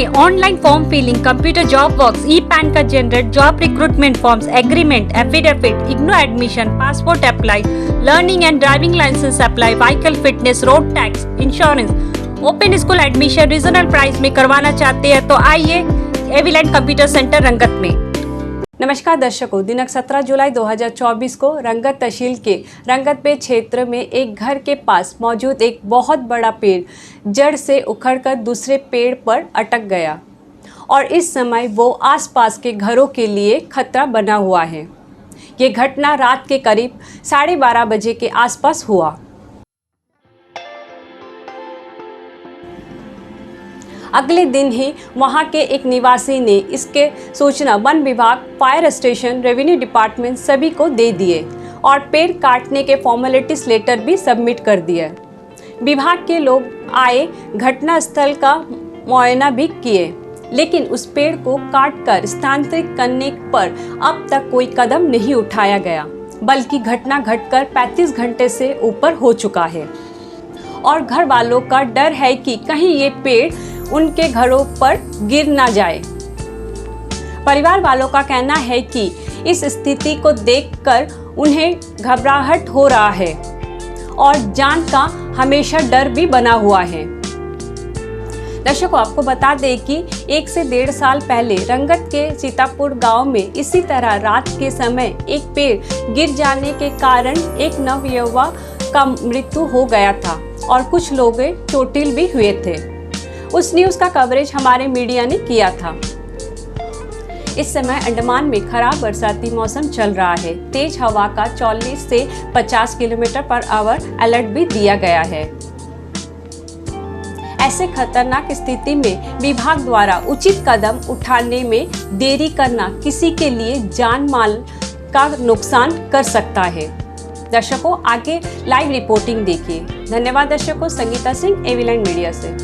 में online form filling, computer job works, e PAN का generate, job recruitment forms, agreement, affidavit, IGNOU admission, passport apply, learning and driving licence apply, vehicle fitness, road tax, insurance, open school admission regional price में करवाना चाहते हैं तो आइए एविलेंट computer centre रंगत में। नमस्कार दर्शकों, दिनांक 17 जुलाई 2024 को रंगत तहसील के रंगत पे क्षेत्र में एक घर के पास मौजूद एक बहुत बड़ा पेड़ जड़ से उखड़कर दूसरे पेड़ पर अटक गया और इस समय वो आसपास के घरों के लिए खतरा बना हुआ है। ये घटना रात के करीब 12:30 बजे के आसपास हुआ। अगले दिन ही वहां के एक निवासी ने इसके सूचना वन विभाग, फायर स्टेशन, रेवेन्यू डिपार्टमेंट सभी को दे दिए और पेड़ काटने के फॉर्मेलिटीज लेटर भी सबमिट कर दिए। विभाग के लोग आए, घटनास्थल का मुआयना भी किए, लेकिन उस पेड़ को काटकर स्थानांतरित करने पर अब तक कोई कदम नहीं उठाया गया, बल्कि घटना घटकर 35 घंटे से ऊपर हो चुका है और घर वालों का डर है कि कहीं ये पेड़ उनके घरों पर गिर ना जाए। परिवार वालों का कहना है कि इस स्थिति को देखकर उन्हें घबराहट हो रहा है और जान का हमेशा डर भी बना हुआ है। दर्शकों, आपको बता दें कि 1 से 1.5 साल पहले रंगत के सीतापुर गांव में इसी तरह रात के समय एक पेड़ गिर जाने के कारण एक नवयुवक का मृत्यु हो गया था और कुछ लोग चोटिल भी हुए थे। उस न्यूज़ का कवरेज हमारे मीडिया ने किया था। इस समय अंडमान में खराब बरसाती मौसम चल रहा है। तेज हवा का 40 से 50 किलोमीटर पर आवर अलर्ट भी दिया गया है। ऐसे खतरनाक स्थिति में विभाग द्वारा उचित कदम उठाने में देरी करना किसी के लिए जान माल का नुकसान कर सकता है। दर्शकों, आगे लाइव रिपोर्टिंग देखिए। धन्यवाद दर्शकों। संगीता सिंह, एविलेंट मीडिया से।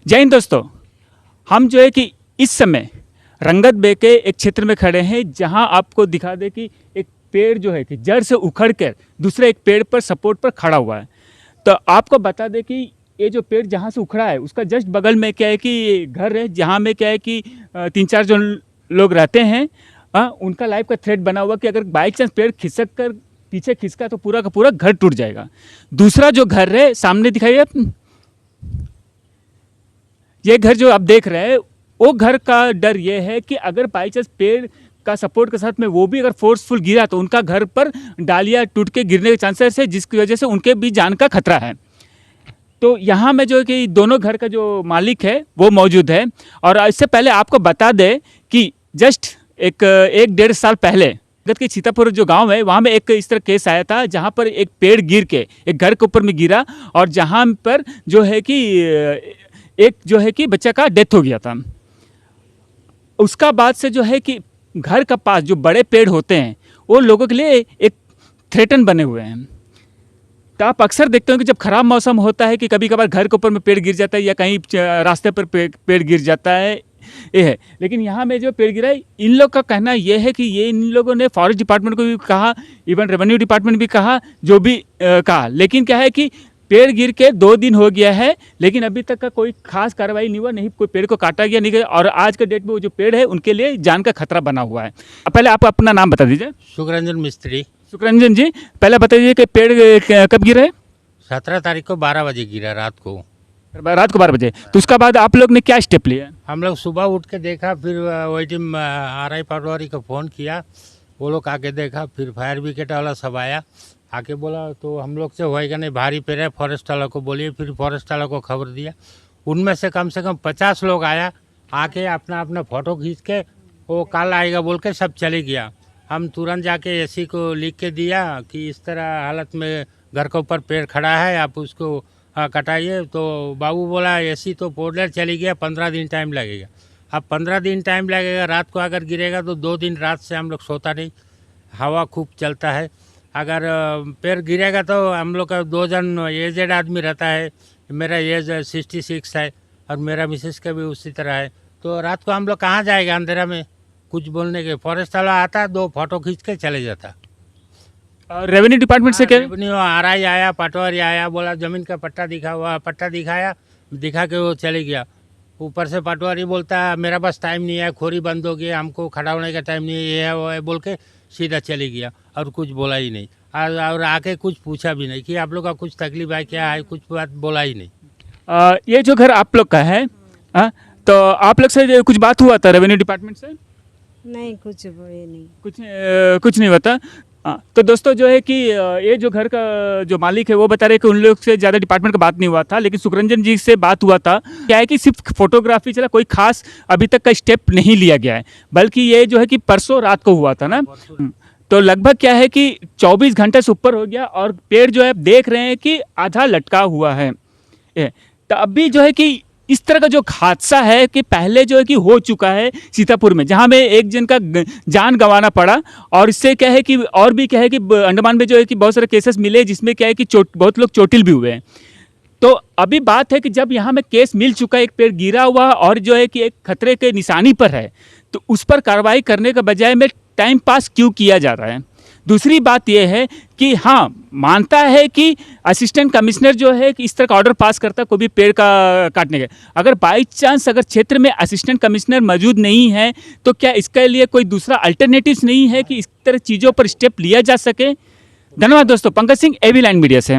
जय हिंद दोस्तों, हम जो है कि इस समय रंगत बे के एक क्षेत्र में खड़े हैं जहां आपको दिखा दे कि एक पेड़ जो है कि जड़ से उखड़ कर दूसरे एक पेड़ पर सपोर्ट पर खड़ा हुआ है। तो आपको बता दें कि ये जो पेड़ जहां से उखड़ा है उसका जस्ट बगल में क्या है कि घर है जहां में क्या है कि 3-4 जो लोग रहते हैं उनका लाइफ का थ्रेट बना हुआ कि अगर बाई चांस पेड़ खिसक कर पीछे खिसका तो पूरा का पूरा घर टूट जाएगा। दूसरा जो घर है सामने दिखाइए, ये घर जो आप देख रहे हैं वो घर का डर ये है कि अगर बाई चांस पेड़ का सपोर्ट के साथ में वो भी अगर फोर्सफुल गिरा तो उनका घर पर डालियाँ टूट के गिरने के चांसेस है, जिसकी वजह से उनके भी जान का खतरा है। तो यहाँ में जो है कि दोनों घर का जो मालिक है वो मौजूद है। और इससे पहले आपको बता दें कि जस्ट एक 1-1.5 साल पहले रंगत के सीतापुर जो गांव है वहाँ में एक इस तरह केस आया था जहाँ पर एक पेड़ गिर के एक घर के ऊपर में गिरा और जहाँ पर जो है कि एक जो है कि बच्चा का डेथ हो गया था। उसका बाद से जो है कि घर का पास जो बड़े पेड़ होते हैं वो लोगों के लिए एक थ्रेटन बने हुए हैं। तो आप अक्सर देखते हो कि जब खराब मौसम होता है कि कभी कभार घर के ऊपर में पेड़ गिर जाता है या कहीं रास्ते पर पेड़ गिर जाता है, ये है। लेकिन यहाँ में जो पेड़ गिरा है, इन लोग का कहना ये है कि ये इन लोगों ने फॉरेस्ट डिपार्टमेंट को भी कहा, इवन रेवेन्यू डिपार्टमेंट भी कहा, जो भी कहा, लेकिन क्या है कि पेड़ गिर के 2 दिन हो गया है लेकिन अभी तक का कोई खास कार्रवाई नहीं हुआ, नहीं कोई पेड़ को काटा गया, नहीं गया। और आज के डेट में वो जो पेड़ है उनके लिए जान का खतरा बना हुआ है। पहले आप अपना नाम बता दीजिए। सुखरंजन मिस्त्री। सुखरंजन जी, पहले बता दीजिए कि पेड़ कब गिरा है? 17 तारीख को 12 बजे गिरा, रात को 12 बजे। तो उसका बाद आप लोग ने क्या स्टेप लिया? हम लोग सुबह उठ के देखा, फिर वही टीम RI पटवारी को फ़ोन किया, वो लोग आके देखा, फिर फायर ब्रिगेड वाला सब आया, आके बोला तो हम लोग से होएगा नहीं, भारी पेड़ है, फॉरेस्ट वाला को बोलिए। फिर फॉरेस्ट वाला को खबर दिया, उनमें से कम 50 लोग आया, आके अपना अपना फ़ोटो खींच के वो कल आएगा बोल के सब चले गया। हम तुरंत जाके AC को लिख के दिया कि इस तरह हालत में घर के ऊपर पेड़ खड़ा है, आप उसको कटाइए। तो बाबू बोला AC तो पोर्टलर चली गया, 15 दिन टाइम लगेगा। अब 15 दिन टाइम लगेगा, रात को अगर गिरेगा तो 2 दिन रात से हम लोग सोता नहीं, हवा खूब चलता है। अगर पेड़ गिरेगा तो हम लोग का 2 जन एजेड आदमी रहता है, मेरा एज 66 है और मेरा मिसेस का भी उसी तरह है। तो रात को हम लोग कहाँ जाएगा अंधेरा में कुछ बोलने के। फॉरेस्ट वाला आता 2 फोटो खींच के चले जाता। रेवेन्यू डिपार्टमेंट से क्या रेवेन्यू आरआई आया, पटवारी आया, बोला ज़मीन का पट्टा पट्टा दिखाया, दिखा के वो चले गया। ऊपर से पटवारी बोलता मेरा पास टाइम नहीं है, खोरी बंद हो गया, हमको खड़ा होने का टाइम नहीं है, ये है वो है बोल के सीधा चले गया और कुछ बोला ही नहीं। और आके कुछ पूछा भी नहीं कि आप लोग का कुछ तकलीफ है क्या है, कुछ बात बोला ही नहीं। ये जो घर आप लोग का है, तो आप लोग से कुछ बात हुआ था रेवेन्यू डिपार्टमेंट से? नहीं, कुछ ये नहीं। कुछ नहीं बता। हाँ, तो दोस्तों जो है कि ये जो घर का जो मालिक है वो बता रहे हैं कि उन लोग से ज़्यादा डिपार्टमेंट का बात नहीं हुआ था, लेकिन सुखरंजन जी से बात हुआ था। क्या है कि सिर्फ फोटोग्राफी चला, कोई खास अभी तक का स्टेप नहीं लिया गया है, बल्कि ये जो है कि परसों रात को हुआ था ना। तो लगभग क्या है कि 24 घंटे से ऊपर हो गया और पेड़ जो है देख रहे हैं कि आधा लटका हुआ है। तो अभी जो है कि इस तरह का जो हादसा है कि पहले जो है कि हो चुका है सीतापुर में, जहां में एक जन का जान गंवाना पड़ा। और इससे क्या है कि और भी क्या है कि अंडमान में जो है कि बहुत सारे केसेस मिले जिसमें क्या है कि बहुत लोग चोटिल भी हुए हैं। तो अभी बात है कि जब यहाँ में केस मिल चुका है, एक पेड़ गिरा हुआ और जो है कि एक खतरे के निशानी पर है, तो उस पर कार्रवाई करने के बजाय में टाइम पास क्यों किया जा रहा है। दूसरी बात यह है कि हाँ, मानता है कि असिस्टेंट कमिश्नर जो है कि इस तरह का ऑर्डर पास करता कोई भी पेड़ का काटने का। अगर बाई चांस अगर क्षेत्र में असिस्टेंट कमिश्नर मौजूद नहीं है तो क्या इसके लिए कोई दूसरा अल्टरनेटिव्स नहीं है कि इस तरह चीज़ों पर स्टेप लिया जा सके। धन्यवाद दोस्तों। Pankaj Singh, AB line media से।